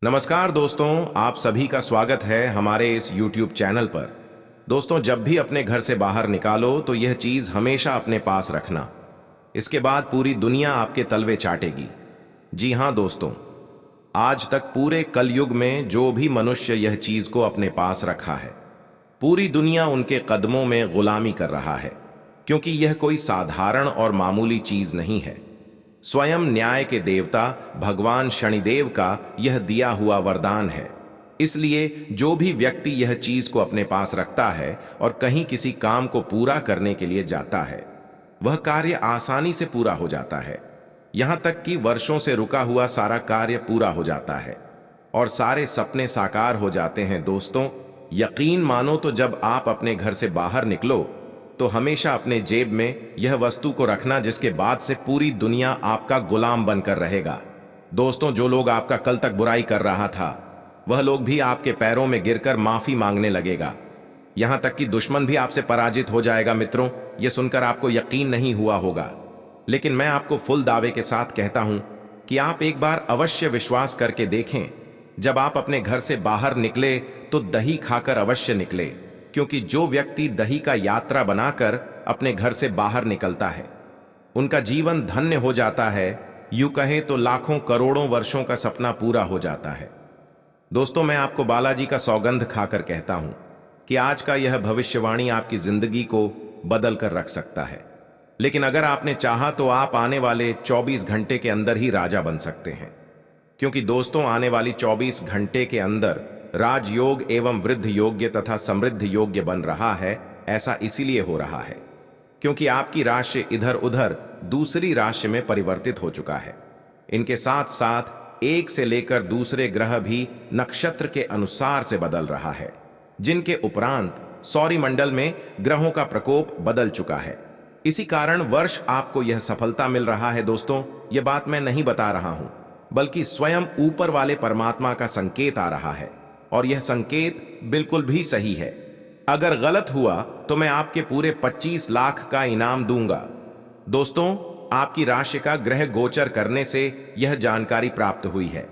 नमस्कार दोस्तों, आप सभी का स्वागत है हमारे इस YouTube चैनल पर। दोस्तों, जब भी अपने घर से बाहर निकालो तो यह चीज हमेशा अपने पास रखना। इसके बाद पूरी दुनिया आपके तलवे चाटेगी। जी हाँ दोस्तों, आज तक पूरे कलयुग में जो भी मनुष्य यह चीज को अपने पास रखा है, पूरी दुनिया उनके कदमों में गुलामी कर रहा है, क्योंकि यह कोई साधारण और मामूली चीज नहीं है। स्वयं न्याय के देवता भगवान शनिदेव का यह दिया हुआ वरदान है। इसलिए जो भी व्यक्ति यह चीज को अपने पास रखता है और कहीं किसी काम को पूरा करने के लिए जाता है, वह कार्य आसानी से पूरा हो जाता है। यहां तक कि वर्षों से रुका हुआ सारा कार्य पूरा हो जाता है और सारे सपने साकार हो जाते हैं। दोस्तों, यकीन मानो तो जब आप अपने घर से बाहर निकलो तो हमेशा अपने जेब में यह वस्तु को रखना, जिसके बाद से पूरी दुनिया आपका गुलाम बनकर रहेगा। दोस्तों, जो लोग आपका कल तक बुराई कर रहा था, वह लोग भी आपके पैरों में गिरकर माफी मांगने लगेगा। यहां तक कि दुश्मन भी आपसे पराजित हो जाएगा। मित्रों, यह सुनकर आपको यकीन नहीं हुआ होगा, लेकिन मैं आपको फुल दावे के साथ कहता हूं कि आप एक बार अवश्य विश्वास करके देखें। जब आप अपने घर से बाहर निकले तो दही खाकर अवश्य निकले, क्योंकि जो व्यक्ति दही का यात्रा बनाकर अपने घर से बाहर निकलता है, उनका जीवन धन्य हो जाता है। यूं कहें तो लाखों करोड़ों वर्षों का सपना पूरा हो जाता है। दोस्तों, मैं आपको बालाजी का सौगंध खाकर कहता हूं कि आज का यह भविष्यवाणी आपकी जिंदगी को बदल कर रख सकता है। लेकिन अगर आपने चाहा तो आप आने वाले 24 घंटे के अंदर ही राजा बन सकते हैं। क्योंकि दोस्तों, आने वाली 24 घंटे के अंदर राजयोग एवं वृद्ध योग्य तथा समृद्ध योग्य बन रहा है। ऐसा इसीलिए हो रहा है क्योंकि आपकी राशि इधर उधर दूसरी राशि में परिवर्तित हो चुका है। इनके साथ साथ एक से लेकर दूसरे ग्रह भी नक्षत्र के अनुसार से बदल रहा है, जिनके उपरांत सौरमंडल में ग्रहों का प्रकोप बदल चुका है। इसी कारण वर्ष आपको यह सफलता मिल रहा है। दोस्तों, यह बात मैं नहीं बता रहा हूं, बल्कि स्वयं ऊपर वाले परमात्मा का संकेत आ रहा है, और यह संकेत बिल्कुल भी सही है। अगर गलत हुआ तो मैं आपके पूरे 25 लाख का इनाम दूंगा। दोस्तों, आपकी राशि का ग्रह गोचर करने से यह जानकारी प्राप्त हुई है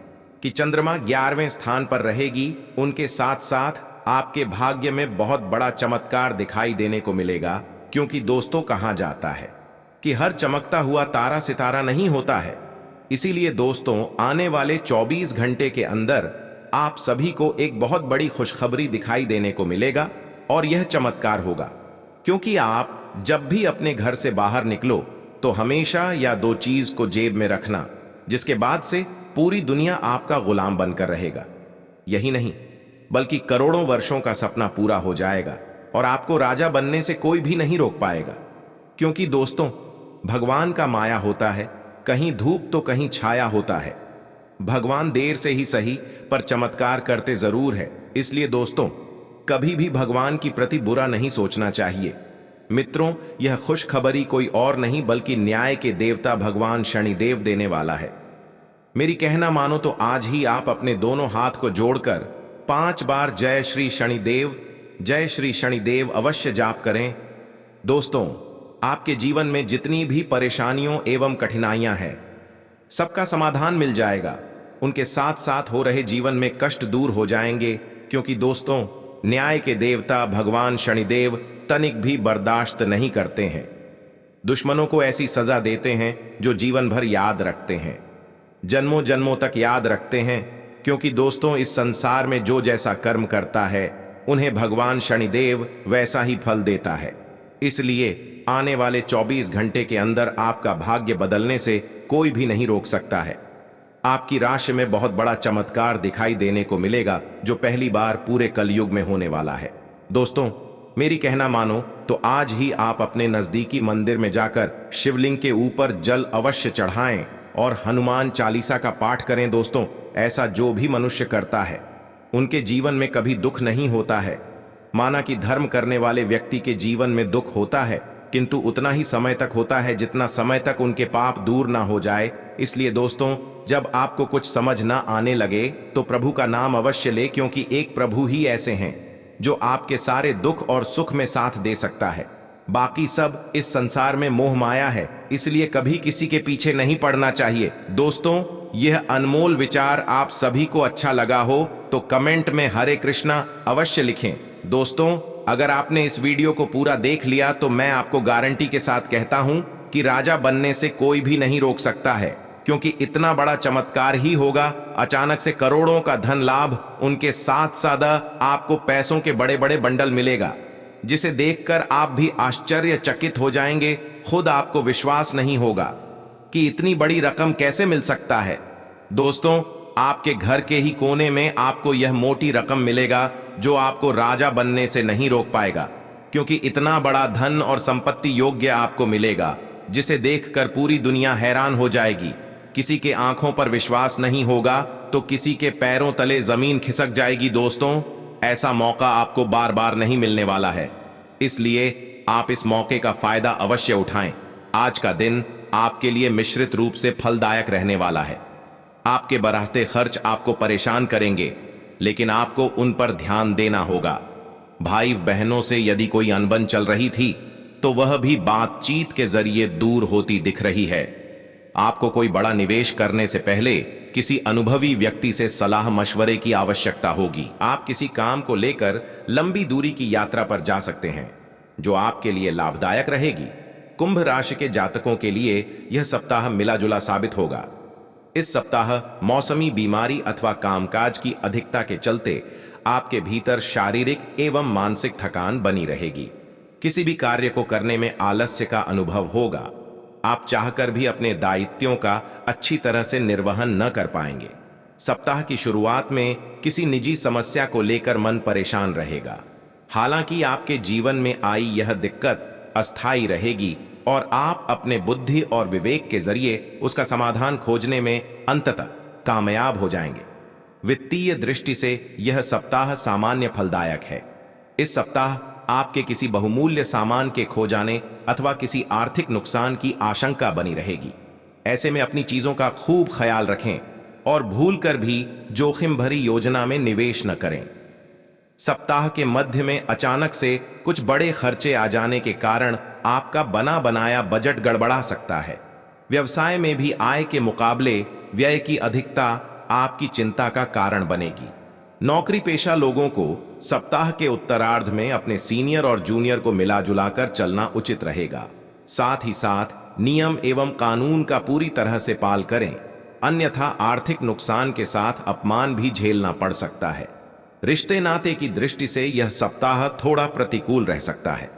कि चंद्रमा 11वें स्थान पर रहेगी। उनके साथ साथ आपके भाग्य में बहुत बड़ा चमत्कार दिखाई देने को मिलेगा। क्योंकि दोस्तों, कहा जाता है कि हर चमकता हुआ तारा सितारा नहीं होता है। इसीलिए दोस्तों, आने वाले 24 घंटे के अंदर आप सभी को एक बहुत बड़ी खुशखबरी दिखाई देने को मिलेगा, और यह चमत्कार होगा क्योंकि आप जब भी अपने घर से बाहर निकलो तो हमेशा या दो चीज को जेब में रखना, जिसके बाद से पूरी दुनिया आपका गुलाम बनकर रहेगा। यही नहीं, बल्कि करोड़ों वर्षों का सपना पूरा हो जाएगा और आपको राजा बनने से कोई भी नहीं रोक पाएगा। क्योंकि दोस्तों, भगवान का माया होता है, कहीं धूप तो कहीं छाया होता है। भगवान देर से ही सही पर चमत्कार करते जरूर है। इसलिए दोस्तों, कभी भी भगवान की प्रति बुरा नहीं सोचना चाहिए। मित्रों, यह खुशखबरी कोई और नहीं बल्कि न्याय के देवता भगवान शनिदेव देने वाला है। मेरी कहना मानो तो आज ही आप अपने दोनों हाथ को जोड़कर 5 बार जय श्री शनिदेव, जय श्री शनिदेव अवश्य जाप करें। दोस्तों, आपके जीवन में जितनी भी परेशानियों एवं कठिनाइयां हैं, सबका समाधान मिल जाएगा। उनके साथ साथ हो रहे जीवन में कष्ट दूर हो जाएंगे। क्योंकि दोस्तों, न्याय के देवता भगवान शनिदेव तनिक भी बर्दाश्त नहीं करते हैं। दुश्मनों को ऐसी सजा देते हैं जो जीवन भर याद रखते हैं, जन्मों जन्मों तक याद रखते हैं। क्योंकि दोस्तों, इस संसार में जो जैसा कर्म करता है, उन्हें भगवान शनिदेव वैसा ही फल देता है। इसलिए आने वाले 24 घंटे के अंदर आपका भाग्य बदलने से कोई भी नहीं रोक सकता है। आपकी राशि में बहुत बड़ा चमत्कार दिखाई देने को मिलेगा, जो पहली बार पूरे कलयुग में होने वाला है। दोस्तों, मेरी कहना मानो तो आज ही आप अपने नजदीकी मंदिर में जाकर शिवलिंग के ऊपर जल अवश्य चढ़ाएं और हनुमान चालीसा का पाठ करें। दोस्तों, ऐसा जो भी मनुष्य करता है, उनके जीवन में कभी दुख नहीं होता है। माना कि धर्म करने वाले व्यक्ति के जीवन में दुख होता है, किंतु उतना ही समय तक होता है जितना समय तक उनके पाप दूर ना हो जाए। इसलिए दोस्तों, जब आपको कुछ समझ ना आने लगे तो प्रभु का नाम अवश्य ले, क्योंकि एक प्रभु ही ऐसे हैं जो आपके सारे दुख और सुख में साथ दे सकता है। बाकी सब इस संसार में मोह माया है, इसलिए कभी किसी के पीछे नहीं पड़ना चाहिए। दोस्तों, यह अनमोल विचार आप सभी को अच्छा लगा हो तो कमेंट में हरे कृष्णा अवश्य लिखें। दोस्तों, अगर आपने इस वीडियो को पूरा देख लिया तो मैं आपको गारंटी के साथ कहता हूं कि राजा बनने से कोई भी नहीं रोक सकता है, क्योंकि इतना बड़ा चमत्कार ही होगा। अचानक से करोड़ों का धन लाभ, उनके साथ साथ आपको पैसों के बड़े बड़े बंडल मिलेगा, जिसे देखकर आप भी आश्चर्यचकित हो जाएंगे। खुद आपको विश्वास नहीं होगा कि इतनी बड़ी रकम कैसे मिल सकता है। दोस्तों, आपके घर के ही कोने में आपको यह मोटी रकम मिलेगा, जो आपको राजा बनने से नहीं रोक पाएगा, क्योंकि इतना बड़ा धन और संपत्ति योग्य आपको मिलेगा, जिसे देखकर पूरी दुनिया हैरान हो जाएगी। किसी के आंखों पर विश्वास नहीं होगा तो किसी के पैरों तले जमीन खिसक जाएगी। दोस्तों, ऐसा मौका आपको बार बार नहीं मिलने वाला है, इसलिए आप इस मौके का फायदा अवश्य उठाएं। आज का दिन आपके लिए मिश्रित रूप से फलदायक रहने वाला है। आपके बढ़ते खर्च आपको परेशान करेंगे, लेकिन आपको उन पर ध्यान देना होगा। भाई बहनों से यदि कोई अनबन चल रही थी तो वह भी बातचीत के जरिए दूर होती दिख रही है। आपको कोई बड़ा निवेश करने से पहले किसी अनुभवी व्यक्ति से सलाह मशवरे की आवश्यकता होगी। आप किसी काम को लेकर लंबी दूरी की यात्रा पर जा सकते हैं, जो आपके लिए लाभदायक रहेगी। कुंभ राशि के जातकों के लिए यह सप्ताह मिला जुला साबित होगा। इस सप्ताह मौसमी बीमारी अथवा कामकाज की अधिकता के चलते आपके भीतर शारीरिक एवं मानसिक थकान बनी रहेगी। किसी भी कार्य को करने में आलस्य का अनुभव होगा। आप चाहकर भी अपने दायित्वों का अच्छी तरह से निर्वहन न कर पाएंगे। सप्ताह की शुरुआत में किसी निजी समस्या को लेकर मन परेशान रहेगा। हालांकि आपके जीवन में आई यह दिक्कत अस्थायी रहेगी और आप अपने बुद्धि और विवेक के जरिए उसका समाधान खोजने में अंततः कामयाब हो जाएंगे। वित्तीय दृष्टि से यह सप्ताह सामान्य फलदायक है। इस सप्ताह आपके किसी बहुमूल्य सामान के खो जाने अथवा किसी आर्थिक नुकसान की आशंका बनी रहेगी। ऐसे में अपनी चीजों का खूब ख्याल रखें और भूलकर भी जोखिम भरी योजना में निवेश न करें। सप्ताह के मध्य में अचानक से कुछ बड़े खर्चे आ जाने के कारण आपका बना बनाया बजट गड़बड़ा सकता है। व्यवसाय में भी आय के मुकाबले व्यय की अधिकता आपकी चिंता का कारण बनेगी। नौकरी पेशा लोगों को सप्ताह के उत्तरार्ध में अपने सीनियर और जूनियर को मिला जुलाकर चलना उचित रहेगा। साथ ही साथ नियम एवं कानून का पूरी तरह से पालन करें, अन्यथा आर्थिक नुकसान के साथ अपमान भी झेलना पड़ सकता है। रिश्ते नाते की दृष्टि से यह सप्ताह थोड़ा प्रतिकूल रह सकता है।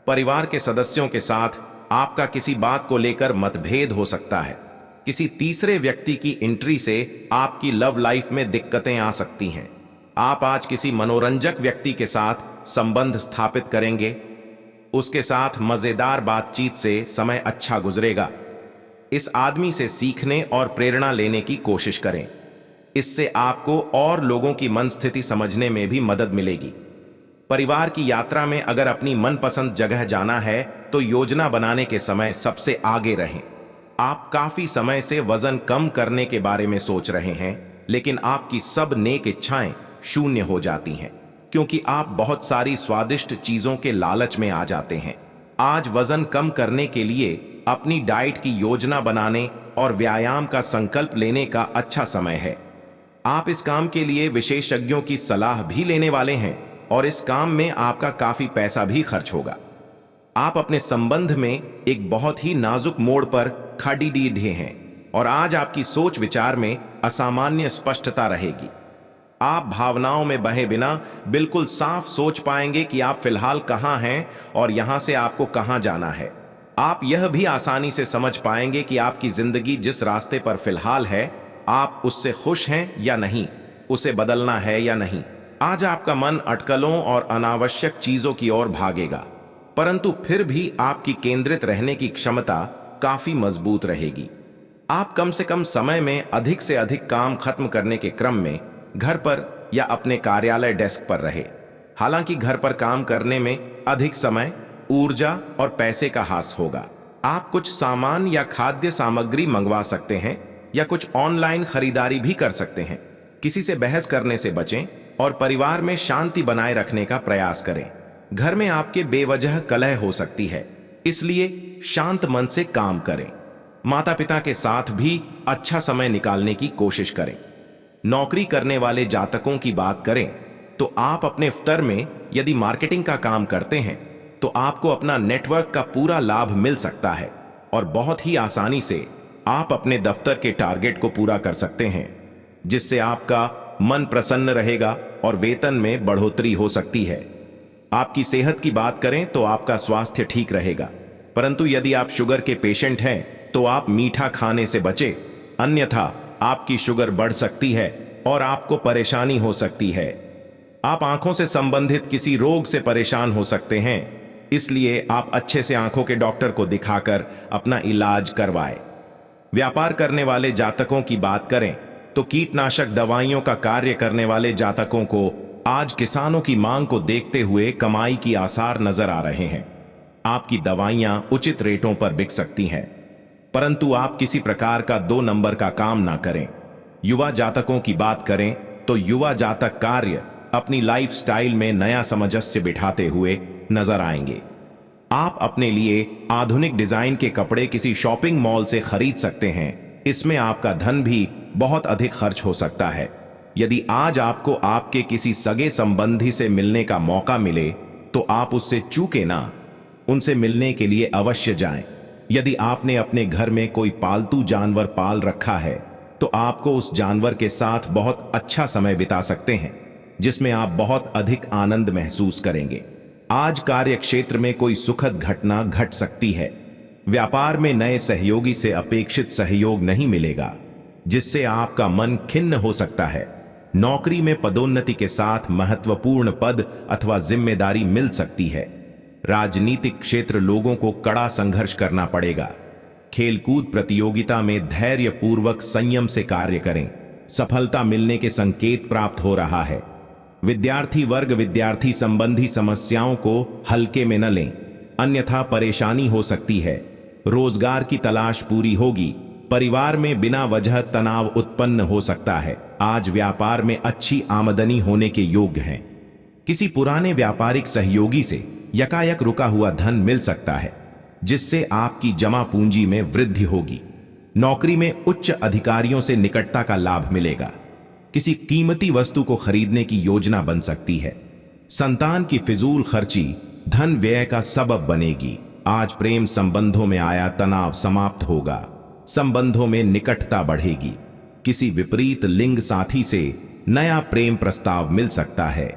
परिवार के सदस्यों के साथ आपका किसी बात को लेकर मतभेद हो सकता है। किसी तीसरे व्यक्ति की एंट्री से आपकी लव लाइफ में दिक्कतें आ सकती हैं। आप आज किसी मनोरंजक व्यक्ति के साथ संबंध स्थापित करेंगे। उसके साथ मजेदार बातचीत से समय अच्छा गुजरेगा। इस आदमी से सीखने और प्रेरणा लेने की कोशिश करें। इससे आपको और लोगों की मन स्थिति समझने में भी मदद मिलेगी। परिवार की यात्रा में अगर अपनी मनपसंद जगह जाना है तो योजना बनाने के समय सबसे आगे रहें। आप काफी समय से वजन कम करने के बारे में सोच रहे हैं, लेकिन आपकी सब नेक इच्छाएं शून्य हो जाती हैं, क्योंकि आप बहुत सारी स्वादिष्ट चीजों के लालच में आ जाते हैं। आज वजन कम करने के लिए अपनी डाइट की योजना बनाने और व्यायाम का संकल्प लेने का अच्छा समय है। आप इस काम के लिए विशेषज्ञों की सलाह भी लेने वाले हैं और इस काम में आपका काफी पैसा भी खर्च होगा। आप अपने संबंध में एक बहुत ही नाजुक मोड़ पर खड़े हैं और आज आपकी सोच विचार में असामान्य स्पष्टता रहेगी। आप भावनाओं में बहे बिना बिल्कुल साफ सोच पाएंगे कि आप फिलहाल कहां हैं और यहां से आपको कहां जाना है। आप यह भी आसानी से समझ पाएंगे कि आपकी जिंदगी जिस रास्ते पर फिलहाल है, आप उससे खुश हैं या नहीं, उसे बदलना है या नहीं। आज आपका मन अटकलों और अनावश्यक चीजों की ओर भागेगा, परंतु फिर भी आपकी केंद्रित रहने की क्षमता काफी मजबूत रहेगी। आप कम से कम समय में अधिक से अधिक काम खत्म करने के क्रम में घर पर या अपने कार्यालय डेस्क पर रहे। हालांकि घर पर काम करने में अधिक समय, ऊर्जा और पैसे का हास होगा। आप कुछ सामान या खाद्य सामग्री मंगवा सकते हैं या कुछ ऑनलाइन खरीदारी भी कर सकते हैं। किसी से बहस करने से बचें और परिवार में शांति बनाए रखने का प्रयास करें। घर में आपके बेवजह कलह हो सकती है, इसलिए शांत मन से काम करें। माता पिता के साथ भी अच्छा समय निकालने की कोशिश करें। नौकरी करने वाले जातकों की बात करें तो आप अपने दफ्तर में यदि मार्केटिंग का काम करते हैं तो आपको अपना नेटवर्क का पूरा लाभ मिल सकता है और बहुत ही आसानी से आप अपने दफ्तर के टारगेट को पूरा कर सकते हैं, जिससे आपका मन प्रसन्न रहेगा और वेतन में बढ़ोतरी हो सकती है। आपकी सेहत की बात करें तो आपका स्वास्थ्य ठीक रहेगा, परंतु यदि आप शुगर के पेशेंट हैं तो आप मीठा खाने से बचें, अन्यथा आपकी शुगर बढ़ सकती है और आपको परेशानी हो सकती है। आप आंखों से संबंधित किसी रोग से परेशान हो सकते हैं, इसलिए आप अच्छे से आंखों के डॉक्टर को दिखाकर अपना इलाज करवाएं। व्यापार करने वाले जातकों की बात करें तो कीटनाशक दवाइयों का कार्य करने वाले जातकों को आज किसानों की मांग को देखते हुए कमाई की आसार नजर आ रहे हैं। आपकी दवाइयां उचित रेटों पर बिक सकती हैं, परंतु आप किसी प्रकार का 2 नंबर का काम ना करें। युवा जातकों की बात करें तो युवा जातक कार्य अपनी लाइफस्टाइल में नया सामंजस्य बिठाते हुए नजर आएंगे। आप अपने लिए आधुनिक डिजाइन के कपड़े किसी शॉपिंग मॉल से खरीद सकते हैं। इसमें आपका धन भी बहुत अधिक खर्च हो सकता है। यदि आज आपको आपके किसी सगे संबंधी से मिलने का मौका मिले तो आप उससे चूके ना, उनसे मिलने के लिए अवश्य जाएं। यदि आपने अपने घर में कोई पालतू जानवर पाल रखा है तो आपको उस जानवर के साथ बहुत अच्छा समय बिता सकते हैं, जिसमें आप बहुत अधिक आनंद महसूस करेंगे। आज कार्य क्षेत्र में कोई सुखद घटना घट सकती है। व्यापार में नए सहयोगी से अपेक्षित सहयोग नहीं मिलेगा, जिससे आपका मन खिन्न हो सकता है। नौकरी में पदोन्नति के साथ महत्वपूर्ण पद अथवा जिम्मेदारी मिल सकती है। राजनीतिक क्षेत्र लोगों को कड़ा संघर्ष करना पड़ेगा। खेलकूद प्रतियोगिता में धैर्यपूर्वक संयम से कार्य करें। सफलता मिलने के संकेत प्राप्त हो रहा है। विद्यार्थी वर्ग विद्यार्थी संबंधी समस्याओं को हल्के में न लें, अन्यथा परेशानी हो सकती है। रोजगार की तलाश पूरी होगी। परिवार में बिना वजह तनाव उत्पन्न हो सकता है। आज व्यापार में अच्छी आमदनी होने के योग्य हैं। किसी पुराने व्यापारिक सहयोगी से यकायक रुका हुआ धन मिल सकता है, जिससे आपकी जमा पूंजी में वृद्धि होगी। नौकरी में उच्च अधिकारियों से निकटता का लाभ मिलेगा। किसी कीमती वस्तु को खरीदने की योजना बन सकती है। संतान की फिजूल खर्ची धन व्यय का सबब बनेगी। आज प्रेम संबंधों में आया तनाव समाप्त होगा। संबंधों में निकटता बढ़ेगी। किसी विपरीत लिंग साथी से नया प्रेम प्रस्ताव मिल सकता है,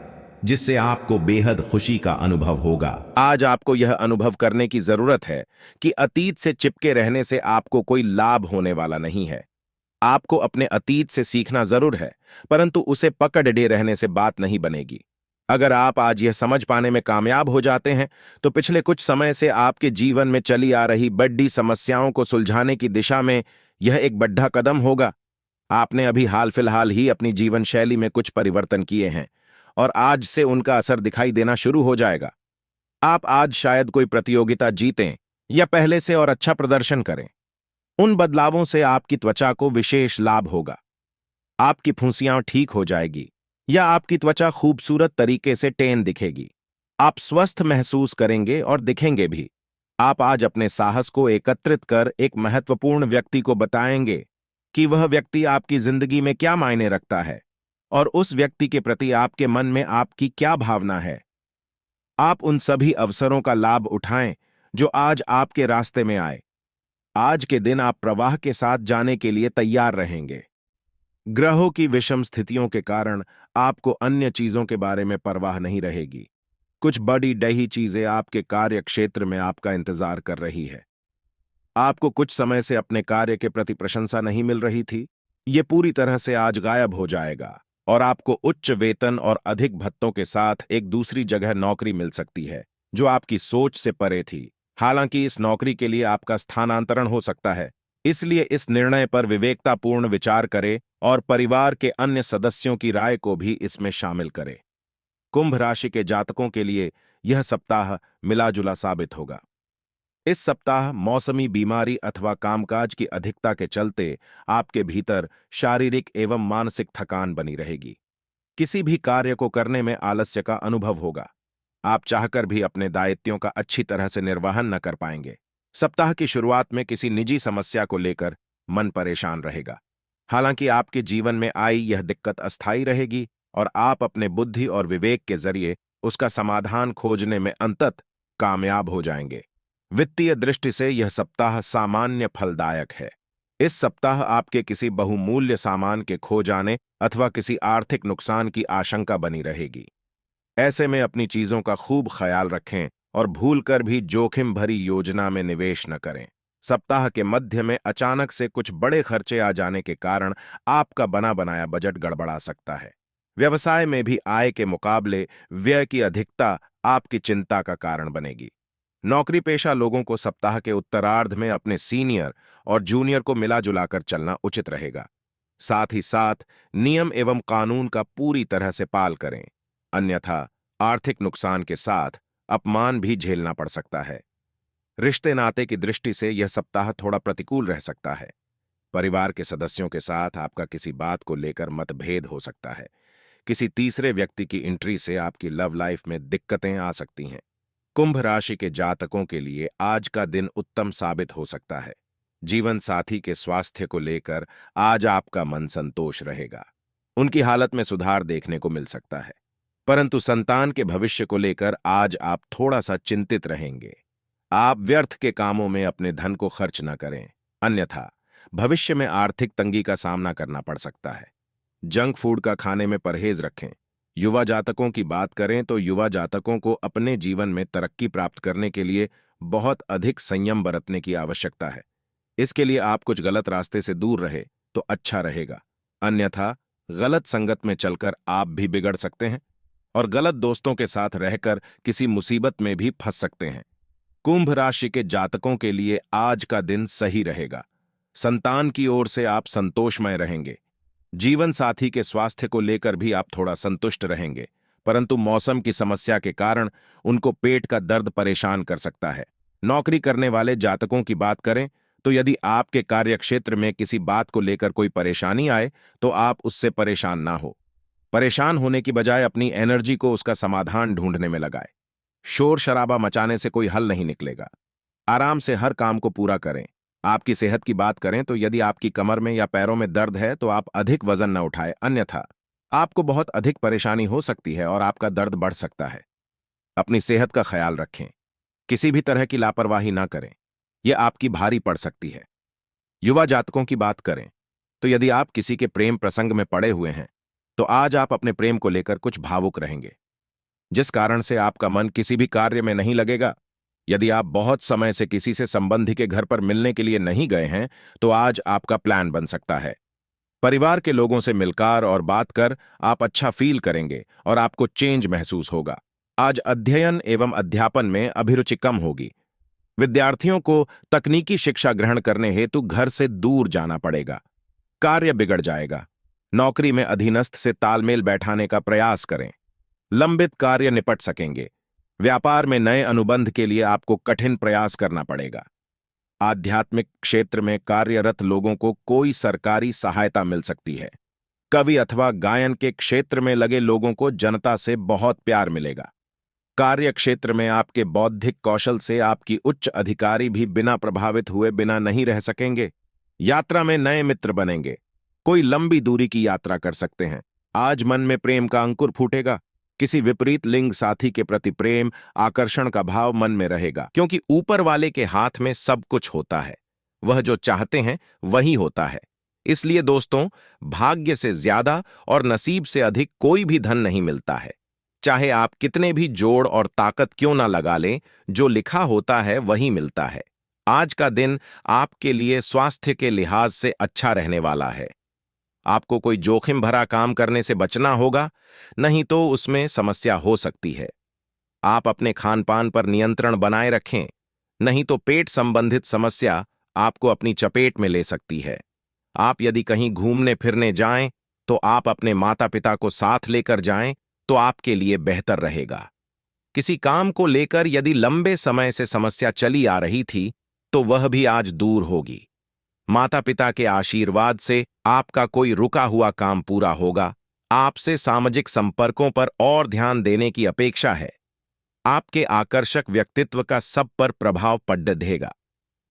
जिससे आपको बेहद खुशी का अनुभव होगा। आज आपको यह अनुभव करने की जरूरत है कि अतीत से चिपके रहने से आपको कोई लाभ होने वाला नहीं है। आपको अपने अतीत से सीखना जरूर है, परंतु उसे पकड़े रहने से बात नहीं बनेगी। अगर आप आज यह समझ पाने में कामयाब हो जाते हैं तो पिछले कुछ समय से आपके जीवन में चली आ रही बड़ी समस्याओं को सुलझाने की दिशा में यह एक बड़ा कदम होगा। आपने अभी हाल फिलहाल ही अपनी जीवन शैली में कुछ परिवर्तन किए हैं और आज से उनका असर दिखाई देना शुरू हो जाएगा। आप आज शायद कोई प्रतियोगिता जीतें या पहले से और अच्छा प्रदर्शन करें। उन बदलावों से आपकी त्वचा को विशेष लाभ होगा। आपकी फुंसियां ठीक हो जाएगी या आपकी त्वचा खूबसूरत तरीके से टेन दिखेगी। आप स्वस्थ महसूस करेंगे और दिखेंगे भी। आप आज अपने साहस को एकत्रित कर एक महत्वपूर्ण व्यक्ति को बताएंगे कि वह व्यक्ति आपकी जिंदगी में क्या मायने रखता है और उस व्यक्ति के प्रति आपके मन में आपकी क्या भावना है। आप उन सभी अवसरों का लाभ उठाएं जो आज आपके रास्ते में आए। आज के दिन आप प्रवाह के साथ जाने के लिए तैयार रहेंगे। ग्रहों की विषम स्थितियों के कारण आपको अन्य चीजों के बारे में परवाह नहीं रहेगी। कुछ बड़ी डही चीजें आपके कार्य क्षेत्र में आपका इंतजार कर रही है। आपको कुछ समय से अपने कार्य के प्रति प्रशंसा नहीं मिल रही थी, ये पूरी तरह से आज गायब हो जाएगा और आपको उच्च वेतन और अधिक भत्तों के साथ एक दूसरी जगह नौकरी मिल सकती है जो आपकी सोच से परे थी। हालांकि इस नौकरी के लिए आपका स्थानांतरण हो सकता है, इसलिए इस निर्णय पर विवेकतापूर्ण विचार करें और परिवार के अन्य सदस्यों की राय को भी इसमें शामिल करें। कुंभ राशि के जातकों के लिए यह सप्ताह मिलाजुला साबित होगा। इस सप्ताह मौसमी बीमारी अथवा कामकाज की अधिकता के चलते आपके भीतर शारीरिक एवं मानसिक थकान बनी रहेगी। किसी भी कार्य को करने में आलस्य का अनुभव होगा। आप चाहकर भी अपने दायित्वों का अच्छी तरह से निर्वहन न कर पाएंगे। सप्ताह की शुरुआत में किसी निजी समस्या को लेकर मन परेशान रहेगा। हालांकि आपके जीवन में आई यह दिक्कत अस्थायी रहेगी और आप अपने बुद्धि और विवेक के जरिए उसका समाधान खोजने में अंततः कामयाब हो जाएंगे। वित्तीय दृष्टि से यह सप्ताह सामान्य फलदायक है। इस सप्ताह आपके किसी बहुमूल्य सामान के खो जाने अथवा किसी आर्थिक नुकसान की आशंका बनी रहेगी। ऐसे में अपनी चीजों का खूब ख्याल रखें और भूलकर भी जोखिम भरी योजना में निवेश न करें। सप्ताह के मध्य में अचानक से कुछ बड़े खर्चे आ जाने के कारण आपका बना बनाया बजट गड़बड़ा सकता है। व्यवसाय में भी आय के मुकाबले व्यय की अधिकता आपकी चिंता का कारण बनेगी। नौकरी पेशा लोगों को सप्ताह के उत्तरार्ध में अपने सीनियर और जूनियर को मिला जुलाकर चलना उचित रहेगा। साथ ही साथ नियम एवं कानून का पूरी तरह से पाल करें, अन्यथा आर्थिक नुकसान के साथ अपमान भी झेलना पड़ सकता है। रिश्ते नाते की दृष्टि से यह सप्ताह थोड़ा प्रतिकूल रह सकता है। परिवार के सदस्यों के साथ आपका किसी बात को लेकर मतभेद हो सकता है। किसी तीसरे व्यक्ति की एंट्री से आपकी लव लाइफ में दिक्कतें आ सकती हैं। कुंभ राशि के जातकों के लिए आज का दिन उत्तम साबित हो सकता है। जीवन साथी के स्वास्थ्य को लेकर आज आपका मन संतोष रहेगा। उनकी हालत में सुधार देखने को मिल सकता है, परंतु संतान के भविष्य को लेकर आज आप थोड़ा सा चिंतित रहेंगे। आप व्यर्थ के कामों में अपने धन को खर्च न करें, अन्यथा भविष्य में आर्थिक तंगी का सामना करना पड़ सकता है। जंक फूड का खाने में परहेज रखें। युवा जातकों की बात करें तो युवा जातकों को अपने जीवन में तरक्की प्राप्त करने के लिए बहुत अधिक संयम बरतने की आवश्यकता है। इसके लिए आप कुछ गलत रास्ते से दूर रहे तो अच्छा रहेगा, अन्यथा गलत संगत में चलकर आप भी बिगड़ सकते हैं और गलत दोस्तों के साथ रहकर किसी मुसीबत में भी फंस सकते हैं। कुंभ राशि के जातकों के लिए आज का दिन सही रहेगा। संतान की ओर से आप संतोषमय रहेंगे। जीवन साथी के स्वास्थ्य को लेकर भी आप थोड़ा संतुष्ट रहेंगे, परंतु मौसम की समस्या के कारण उनको पेट का दर्द परेशान कर सकता है। नौकरी करने वाले जातकों की बात करें तो यदि आपके कार्यक्षेत्र में किसी बात को लेकर कोई परेशानी आए तो आप उससे परेशान ना हो। परेशान होने की बजाय अपनी एनर्जी को उसका समाधान ढूंढने में लगाए। शोर शराबा मचाने से कोई हल नहीं निकलेगा। आराम से हर काम को पूरा करें। आपकी सेहत की बात करें तो यदि आपकी कमर में या पैरों में दर्द है तो आप अधिक वजन न उठाएं, अन्यथा आपको बहुत अधिक परेशानी हो सकती है और आपका दर्द बढ़ सकता है। अपनी सेहत का ख्याल रखें। किसी भी तरह की लापरवाही ना करें, यह आपकी भारी पड़ सकती है। युवा जातकों की बात करें तो यदि आप किसी के प्रेम प्रसंग में पड़े हुए हैं तो आज आप अपने प्रेम को लेकर कुछ भावुक रहेंगे, जिस कारण से आपका मन किसी भी कार्य में नहीं लगेगा। यदि आप बहुत समय से किसी से संबंधी के घर पर मिलने के लिए नहीं गए हैं तो आज आपका प्लान बन सकता है। परिवार के लोगों से मिलकर और बात कर आप अच्छा फील करेंगे और आपको चेंज महसूस होगा। आज अध्ययन एवं अध्यापन में अभिरुचि कम होगी। विद्यार्थियों को तकनीकी शिक्षा ग्रहण करने हेतु घर से दूर जाना पड़ेगा। कार्य बिगड़ जाएगा। नौकरी में अधीनस्थ से तालमेल बैठाने का प्रयास करें। लंबित कार्य निपट सकेंगे। व्यापार में नए अनुबंध के लिए आपको कठिन प्रयास करना पड़ेगा। आध्यात्मिक क्षेत्र में कार्यरत लोगों को कोई सरकारी सहायता मिल सकती है। कवि अथवा गायन के क्षेत्र में लगे लोगों को जनता से बहुत प्यार मिलेगा। कार्य क्षेत्र में आपके बौद्धिक कौशल से आपकी उच्च अधिकारी भी बिना प्रभावित हुए बिना नहीं रह सकेंगे। यात्रा में नए मित्र बनेंगे। कोई लंबी दूरी की यात्रा कर सकते हैं। आज मन में प्रेम का अंकुर फूटेगा। किसी विपरीत लिंग साथी के प्रति प्रेम आकर्षण का भाव मन में रहेगा, क्योंकि ऊपर वाले के हाथ में सब कुछ होता है। वह जो चाहते हैं वही होता है। इसलिए दोस्तों, भाग्य से ज्यादा और नसीब से अधिक कोई भी धन नहीं मिलता है। चाहे आप कितने भी जोड़ और ताकत क्यों ना लगा लें, जो लिखा होता है वही मिलता है। आज का दिन आपके लिए स्वास्थ्य के लिहाज से अच्छा रहने वाला है। आपको कोई जोखिम भरा काम करने से बचना होगा, नहीं तो उसमें समस्या हो सकती है। आप अपने खान पान पर नियंत्रण बनाए रखें, नहीं तो पेट संबंधित समस्या आपको अपनी चपेट में ले सकती है। आप यदि कहीं घूमने फिरने जाएं तो आप अपने माता पिता को साथ लेकर जाएं तो आपके लिए बेहतर रहेगा। किसी काम को लेकर यदि लंबे समय से समस्या चली आ रही थी तो वह भी आज दूर होगी। माता पिता के आशीर्वाद से आपका कोई रुका हुआ काम पूरा होगा। आपसे सामाजिक संपर्कों पर और ध्यान देने की अपेक्षा है। आपके आकर्षक व्यक्तित्व का सब पर प्रभाव पड़ रहेगा।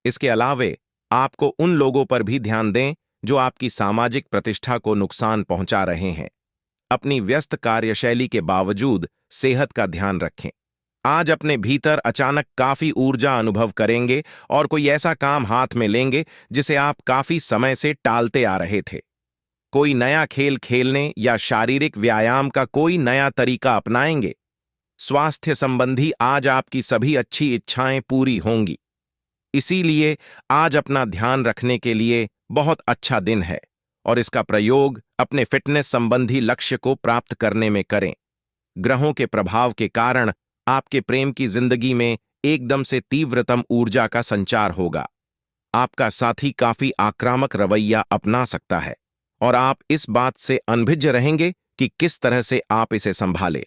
इसके अलावे आपको उन लोगों पर भी ध्यान दें जो आपकी सामाजिक प्रतिष्ठा को नुकसान पहुंचा रहे हैं। अपनी व्यस्त कार्यशैली के बावजूद सेहत का ध्यान रखें। आज अपने भीतर अचानक काफी ऊर्जा अनुभव करेंगे और कोई ऐसा काम हाथ में लेंगे जिसे आप काफी समय से टालते आ रहे थे। कोई नया खेल खेलने या शारीरिक व्यायाम का कोई नया तरीका अपनाएंगे। स्वास्थ्य संबंधी आज आपकी सभी अच्छी इच्छाएं पूरी होंगी। इसीलिए आज अपना ध्यान रखने के लिए बहुत अच्छा दिन है और इसका प्रयोग अपने फिटनेस संबंधी लक्ष्य को प्राप्त करने में करें। ग्रहों के प्रभाव के कारण आपके प्रेम की जिंदगी में एकदम से तीव्रतम ऊर्जा का संचार होगा। आपका साथी काफी आक्रामक रवैया अपना सकता है और आप इस बात से अनभिज्ञ रहेंगे कि किस तरह से आप इसे संभालें।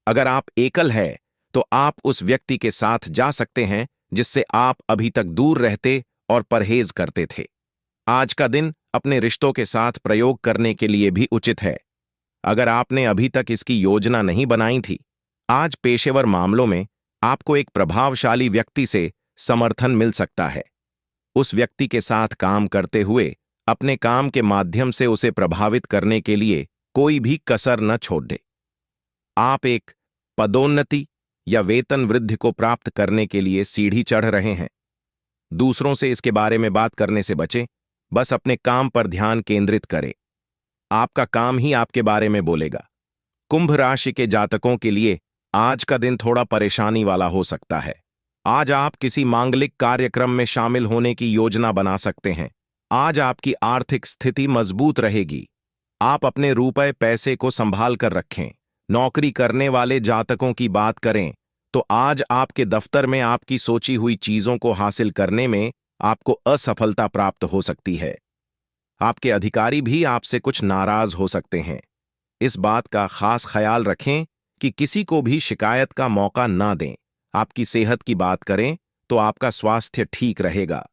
अगर आप एकल है तो आप उस व्यक्ति के साथ जा सकते हैं जिससे आप अभी तक दूर रहते और परहेज करते थे। आज का दिन अपने रिश्तों के साथ प्रयोग करने के लिए भी उचित है। अगर आपने अभी तक इसकी योजना नहीं बनाई थी, आज पेशेवर मामलों में आपको एक प्रभावशाली व्यक्ति से समर्थन मिल सकता है। उस व्यक्ति के साथ काम करते हुए अपने काम के माध्यम से उसे प्रभावित करने के लिए कोई भी कसर न छोड़ दे। आप एक पदोन्नति या वेतन वृद्धि को प्राप्त करने के लिए सीढ़ी चढ़ रहे हैं। दूसरों से इसके बारे में बात करने से बचें, बस अपने काम पर ध्यान केंद्रित करें। आपका काम ही आपके बारे में बोलेगा। कुंभ राशि के जातकों के लिए आज का दिन थोड़ा परेशानी वाला हो सकता है। आज आप किसी मांगलिक कार्यक्रम में शामिल होने की योजना बना सकते हैं। आज आपकी आर्थिक स्थिति मजबूत रहेगी। आप अपने रुपए पैसे को संभाल कर रखें। नौकरी करने वाले जातकों की बात करें तो आज आपके दफ्तर में आपकी सोची हुई चीजों को हासिल करने में आपको असफलता प्राप्त हो सकती है। आपके अधिकारी भी आपसे कुछ नाराज हो सकते हैं। इस बात का खास ख्याल रखें कि किसी को भी शिकायत का मौका ना दें। आपकी सेहत की बात करें तो आपका स्वास्थ्य ठीक रहेगा।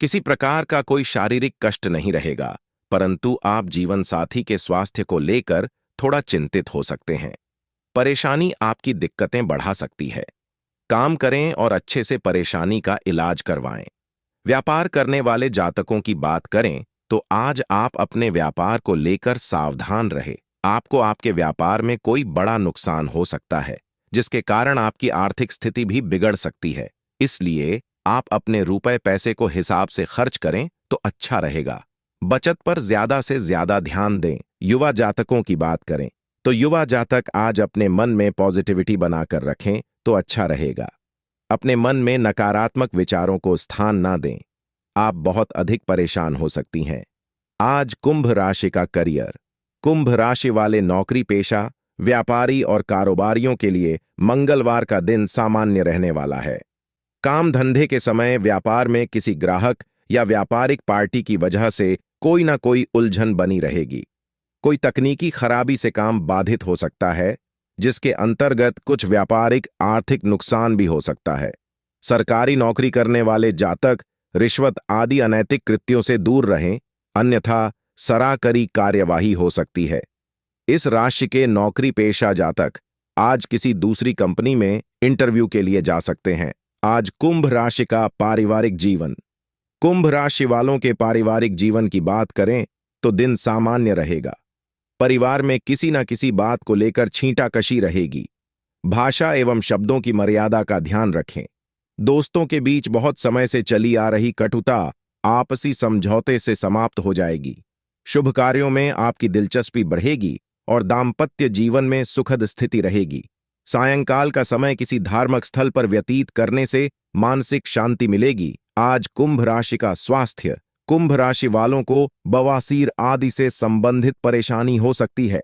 किसी प्रकार का कोई शारीरिक कष्ट नहीं रहेगा, परंतु आप जीवन साथी के स्वास्थ्य को लेकर थोड़ा चिंतित हो सकते हैं। परेशानी आपकी दिक्कतें बढ़ा सकती है। काम करें और अच्छे से परेशानी का इलाज करवाएं। व्यापार करने वाले जातकों की बात करें तो आज आप अपने व्यापार को लेकर सावधान रहे। आपको आपके व्यापार में कोई बड़ा नुकसान हो सकता है, जिसके कारण आपकी आर्थिक स्थिति भी बिगड़ सकती है। इसलिए आप अपने रुपए पैसे को हिसाब से खर्च करें तो अच्छा रहेगा। बचत पर ज्यादा से ज्यादा ध्यान दें। युवा जातकों की बात करें तो युवा जातक आज अपने मन में पॉजिटिविटी बनाकर रखें तो अच्छा रहेगा। अपने मन में नकारात्मक विचारों को स्थान ना दें। आप बहुत अधिक परेशान हो सकती हैं। आज कुंभ राशि का करियर। कुंभ राशि वाले नौकरी पेशा, व्यापारी और कारोबारियों के लिए मंगलवार का दिन सामान्य रहने वाला है। काम धंधे के समय व्यापार में किसी ग्राहक या व्यापारिक पार्टी की वजह से कोई ना कोई उलझन बनी रहेगी। कोई तकनीकी खराबी से काम बाधित हो सकता है, जिसके अंतर्गत कुछ व्यापारिक आर्थिक नुकसान भी हो सकता है। सरकारी नौकरी करने वाले जातक रिश्वत आदि अनैतिक कृत्यों से दूर रहें, अन्यथा सराकरी कार्यवाही हो सकती है। इस राशि के नौकरी पेशा जातक आज किसी दूसरी कंपनी में इंटरव्यू के लिए जा सकते हैं। आज कुंभ राशि का पारिवारिक जीवन। कुंभ राशि वालों के पारिवारिक जीवन की बात करें तो दिन सामान्य रहेगा। परिवार में किसी न किसी बात को लेकर छींटाकशी रहेगी। भाषा एवं शब्दों की मर्यादा का ध्यान रखें। दोस्तों के बीच बहुत समय से चली आ रही कटुता आपसी समझौते से समाप्त हो जाएगी। शुभ कार्यों में आपकी दिलचस्पी बढ़ेगी और दाम्पत्य जीवन में सुखद स्थिति रहेगी। सायंकाल का समय किसी धार्मिक स्थल पर व्यतीत करने से मानसिक शांति मिलेगी। आज कुंभ राशि का स्वास्थ्य। कुंभ राशि वालों को बवासीर आदि से संबंधित परेशानी हो सकती है।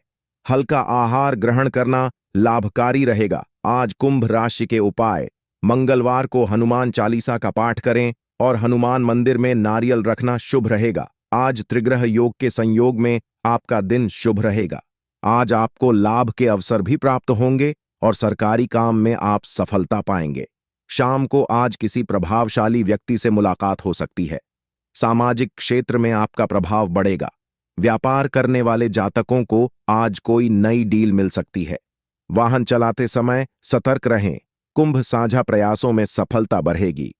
हल्का आहार ग्रहण करना लाभकारी रहेगा। आज कुंभ राशि के उपाय। मंगलवार को हनुमान चालीसा का पाठ करें और हनुमान मंदिर में नारियल रखना शुभ रहेगा। आज त्रिग्रह योग के संयोग में आपका दिन शुभ रहेगा। आज आपको लाभ के अवसर भी प्राप्त होंगे और सरकारी काम में आप सफलता पाएंगे। शाम को आज किसी प्रभावशाली व्यक्ति से मुलाकात हो सकती है। सामाजिक क्षेत्र में आपका प्रभाव बढ़ेगा। व्यापार करने वाले जातकों को आज कोई नई डील मिल सकती है। वाहन चलाते समय सतर्क रहें। कुंभ साझा प्रयासों में सफलता बढ़ेगी।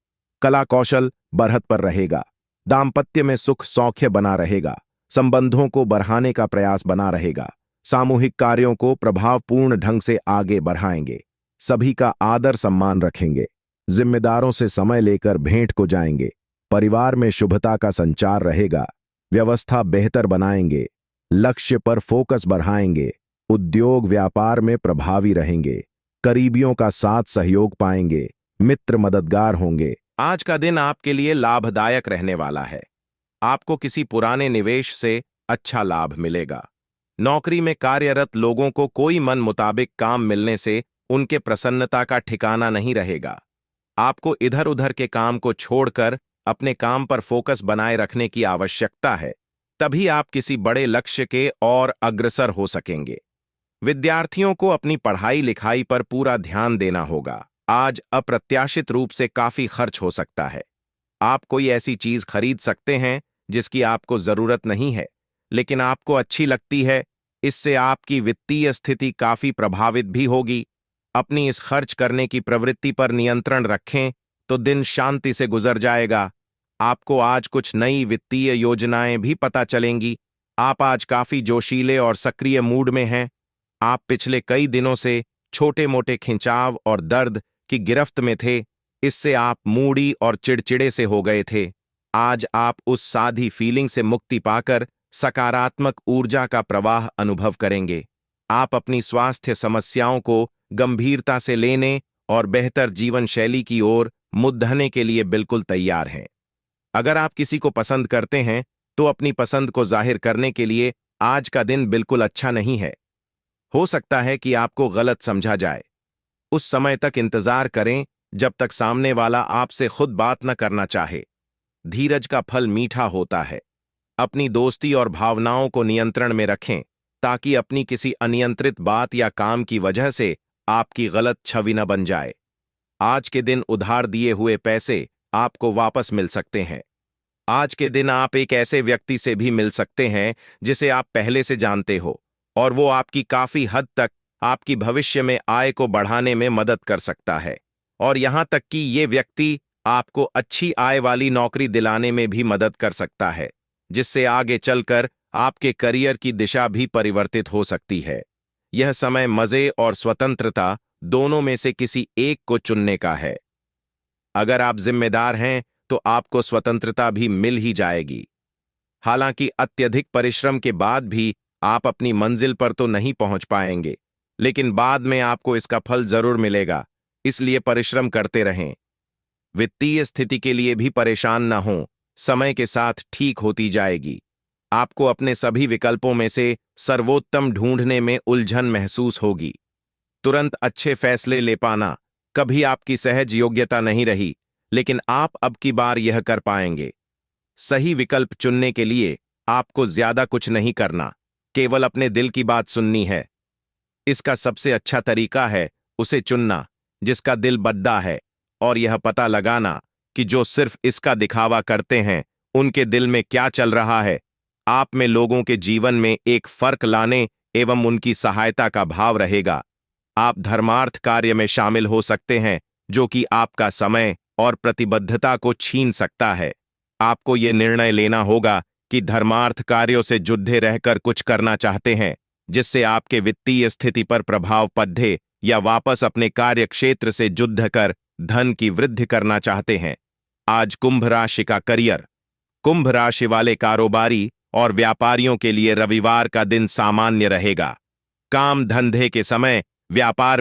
कला कौशल बढ़त पर रहेगा। दाम्पत्य में सुख सौख्य बना रहेगा। संबंधों को बढ़ाने का प्रयास बना रहेगा। सामूहिक कार्यों को प्रभावपूर्ण ढंग से आगे बढ़ाएंगे। सभी का आदर सम्मान रखेंगे। जिम्मेदारों से समय लेकर भेंट को जाएंगे। परिवार में शुभता का संचार रहेगा। व्यवस्था बेहतर बनाएंगे। लक्ष्य पर फोकस बढ़ाएंगे। उद्योग व्यापार में प्रभावी रहेंगे। करीबियों का साथ सहयोग पाएंगे। मित्र मददगार होंगे। आज का दिन आपके लिए लाभदायक रहने वाला है। आपको किसी पुराने निवेश से अच्छा लाभ मिलेगा। नौकरी में कार्यरत लोगों को कोई मन मुताबिक काम मिलने से उनके प्रसन्नता का ठिकाना नहीं रहेगा। आपको इधर उधर के काम को छोड़कर अपने काम पर फोकस बनाए रखने की आवश्यकता है। तभी आप किसी बड़े लक्ष्य के और अग्रसर हो सकेंगे। विद्यार्थियों को अपनी पढ़ाई लिखाई पर पूरा ध्यान देना होगा। आज अप्रत्याशित रूप से काफी खर्च हो सकता है। आप कोई ऐसी चीज खरीद सकते हैं जिसकी आपको जरूरत नहीं है, लेकिन आपको अच्छी लगती है। इससे आपकी वित्तीय स्थिति काफी प्रभावित भी होगी। अपनी इस खर्च करने की प्रवृत्ति पर नियंत्रण रखें तो दिन शांति से गुजर जाएगा। आपको आज कुछ नई वित्तीय योजनाएं भी पता चलेंगी। आप आज काफी जोशीले और सक्रिय मूड में हैं। आप पिछले कई दिनों से छोटे मोटे खिंचाव और दर्द की गिरफ्त में थे। इससे आप मूडी और चिड़चिड़े से हो गए थे। आज आप उस साधी फीलिंग से मुक्ति पाकर सकारात्मक ऊर्जा का प्रवाह अनुभव करेंगे। आप अपनी स्वास्थ्य समस्याओं को गंभीरता से लेने और बेहतर जीवन शैली की ओर मुड़ने के लिए बिल्कुल तैयार हैं। अगर आप किसी को पसंद करते हैं तो अपनी पसंद को जाहिर करने के लिए आज का दिन बिल्कुल अच्छा नहीं है। हो सकता है कि आपको गलत समझा जाए। उस समय तक इंतजार करें जब तक सामने वाला आपसे खुद बात न करना चाहे। धीरज का फल मीठा होता है। अपनी दोस्ती और भावनाओं को नियंत्रण में रखें ताकि अपनी किसी अनियंत्रित बात या काम की वजह से आपकी गलत छवि न बन जाए। आज के दिन उधार दिए हुए पैसे आपको वापस मिल सकते हैं। आज के दिन आप एक ऐसे व्यक्ति से भी मिल सकते हैं जिसे आप पहले से जानते हो, और वो आपकी काफी हद तक आपकी भविष्य में आय को बढ़ाने में मदद कर सकता है। और यहां तक कि ये व्यक्ति आपको अच्छी आय वाली नौकरी दिलाने में भी मदद कर सकता है, जिससे आगे चलकर आपके करियर की दिशा भी परिवर्तित हो सकती है। यह समय मजे और स्वतंत्रता दोनों में से किसी एक को चुनने का है। अगर आप जिम्मेदार हैं तो आपको स्वतंत्रता भी मिल ही जाएगी। हालांकि अत्यधिक परिश्रम के बाद भी आप अपनी मंजिल पर तो नहीं पहुंच पाएंगे, लेकिन बाद में आपको इसका फल जरूर मिलेगा। इसलिए परिश्रम करते रहें। वित्तीय स्थिति के लिए भी परेशान न हों, समय के साथ ठीक होती जाएगी। आपको अपने सभी विकल्पों में से सर्वोत्तम ढूंढने में उलझन महसूस होगी। तुरंत अच्छे फैसले ले पाना कभी आपकी सहज योग्यता नहीं रही, लेकिन आप अब की बार यह कर पाएंगे। सही विकल्प चुनने के लिए आपको ज्यादा कुछ नहीं करना, केवल अपने दिल की बात सुननी है। इसका सबसे अच्छा तरीका है उसे चुनना जिसका दिल बद्दा है, और यह पता लगाना कि जो सिर्फ इसका दिखावा करते हैं उनके दिल में क्या चल रहा है। आप में लोगों के जीवन में एक फर्क लाने एवं उनकी सहायता का भाव रहेगा। आप धर्मार्थ कार्य में शामिल हो सकते हैं जो कि आपका समय और प्रतिबद्धता को छीन सकता है। आपको यह निर्णय लेना होगा कि धर्मार्थ कार्यों से जुड़े रहकर कुछ करना चाहते हैं जिससे आपके वित्तीय स्थिति पर प्रभाव पड़े, या वापस अपने कार्य क्षेत्र से युद्ध कर धन की वृद्धि करना चाहते हैं। आज कुंभ राशि का करियर। कुंभ राशि वाले कारोबारी और व्यापारियों के लिए रविवार का दिन सामान्य रहेगा। काम धंधे के समय व्यापार में